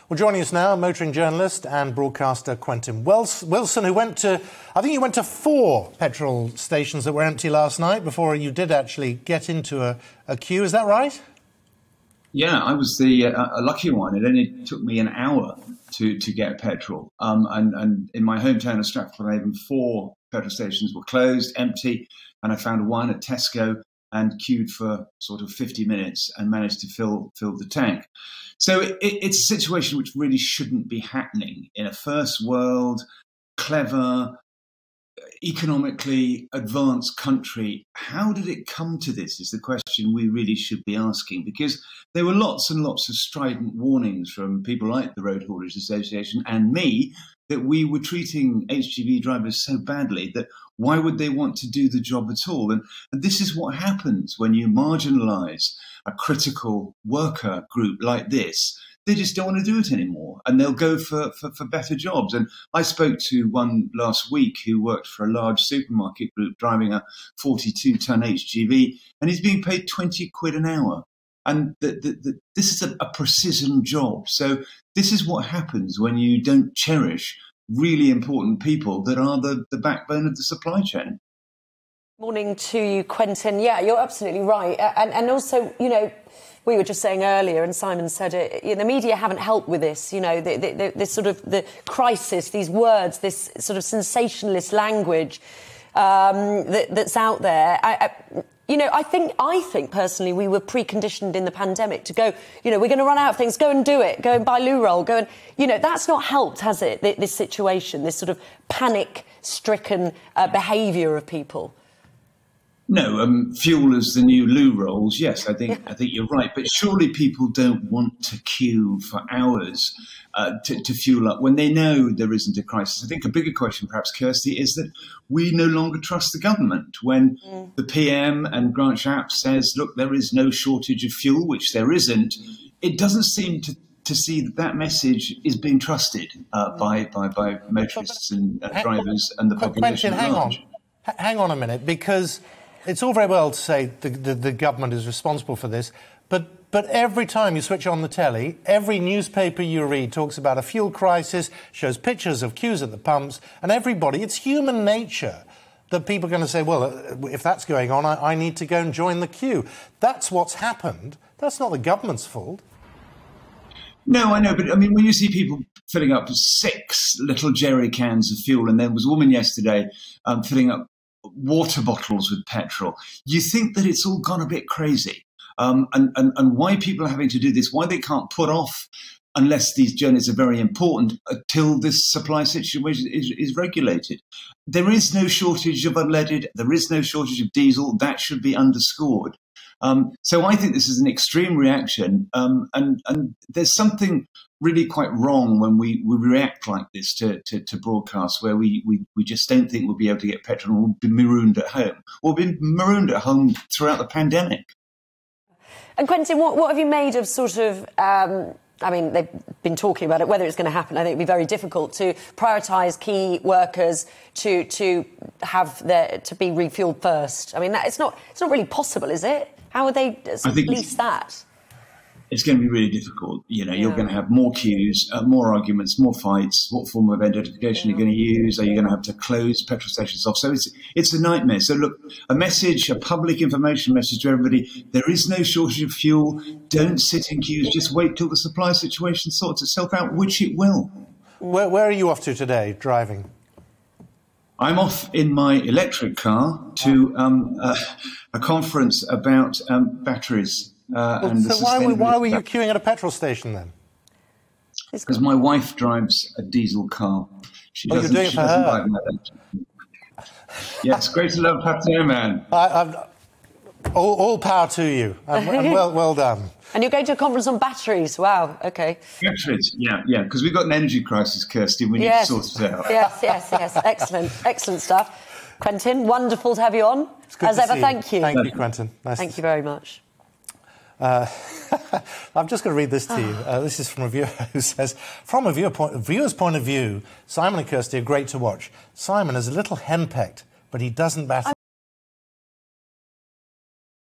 Well, joining us now, motoring journalist and broadcaster Quentin Wilson, who went to, I think you went to 4 petrol stations that were empty last night before you did actually get into a queue. Is that right? Yeah, I was the lucky one. It only took me an hour to get petrol. And in my hometown of Stratford-on-Avon, 4 petrol stations were closed, empty, and I found one at Tesco and queued for sort of 50 minutes and managed to fill the tank. So it's a situation which really shouldn't be happening in a first world, clever, economically advanced country. How did it come to this is the question we really should be asking, because there were lots and lots of strident warnings from people like the Road Haulage Association and me that we were treating HGV drivers so badly that why would they want to do the job at all? And this is what happens when you marginalise a critical worker group like this. They just don't want to do it anymore, and they'll go for better jobs. And I spoke to one last week who worked for a large supermarket group driving a 42-ton HGV, and he's being paid 20 quid an hour. And this is a precision job. So this is what happens when you don't cherish really important people that are the backbone of the supply chain. Morning to you, Quentin. Yeah, you're absolutely right. And also, you know, we were just saying earlier, and Simon said it, the media haven't helped with this, you know, this sort of the crisis, these words, this sort of sensationalist language that's out there. You know, I think personally we were preconditioned in the pandemic to go, you know, we're going to run out of things, go and do it, go and buy loo roll, go and, you know, that's not helped, has it, this situation, this sort of panic-stricken behaviour of people? No, fuel is the new loo rolls. Yes, I think you're right. But surely people don't want to queue for hours to fuel up when they know there isn't a crisis. I think a bigger question, perhaps, Kirsty, is that we no longer trust the government. When the PM and Grant Shapps says, look, there is no shortage of fuel, which there isn't, it doesn't seem to see that message is being trusted by motorists and drivers and the population at large. Hang on a minute, because it's all very well to say the government is responsible for this, but every time you switch on the telly, every newspaper you read talks about a fuel crisis, shows pictures of queues at the pumps, and everybody, it's human nature that people are going to say, well, if that's going on, I need to go and join the queue. That's what's happened. That's not the government's fault. No, I know, but I mean, when you see people filling up 6 little jerry cans of fuel, and there was a woman yesterday filling up water bottles with petrol, you think that it's all gone a bit crazy. And why people are having to do this, why they can't put off, unless these journeys are very important, till this supply situation is regulated. There is no shortage of unleaded, there is no shortage of diesel, that should be underscored. So I think this is an extreme reaction, and there's something really quite wrong when we react like this to broadcasts where we just don't think we'll be able to get petrol and we'll be marooned at home. We'll be marooned at home throughout the pandemic. And Quentin, what have you made of sort of, I mean, they've been talking about it, whether it's going to happen. I think it'd be very difficult to prioritise key workers to be refuelled first. I mean, it's not really possible, is it? How would they police that? It's going to be really difficult. You know, you're going to have more queues, more arguments, more fights. What form of identification are you going to use? Are you going to have to close petrol stations off? So it's a nightmare. So look, a public information message to everybody. There is no shortage of fuel. Don't sit in queues. Just wait till the supply situation sorts itself out, which it will. Where are you off to today, driving? I'm off in my electric car to a conference about batteries. So why were you queuing at a petrol station then? Because my wife drives a diesel car. You're doing it for her? Yes, great to love Patrick, man. All power to you. And well done. And you're going to a conference on batteries. Wow, OK. Batteries, yeah, because we've got an energy crisis, Kirsty, and we need to sort it out. Yes. Excellent stuff. Quentin, wonderful to have you on. It's good as ever, thank you. Thank you, Quentin. Thank you very much. I'm just going to read this to you. This is from a viewer who says, from a viewer's point of view, Simon and Kirsty are great to watch. Simon is a little henpecked, but he doesn't bat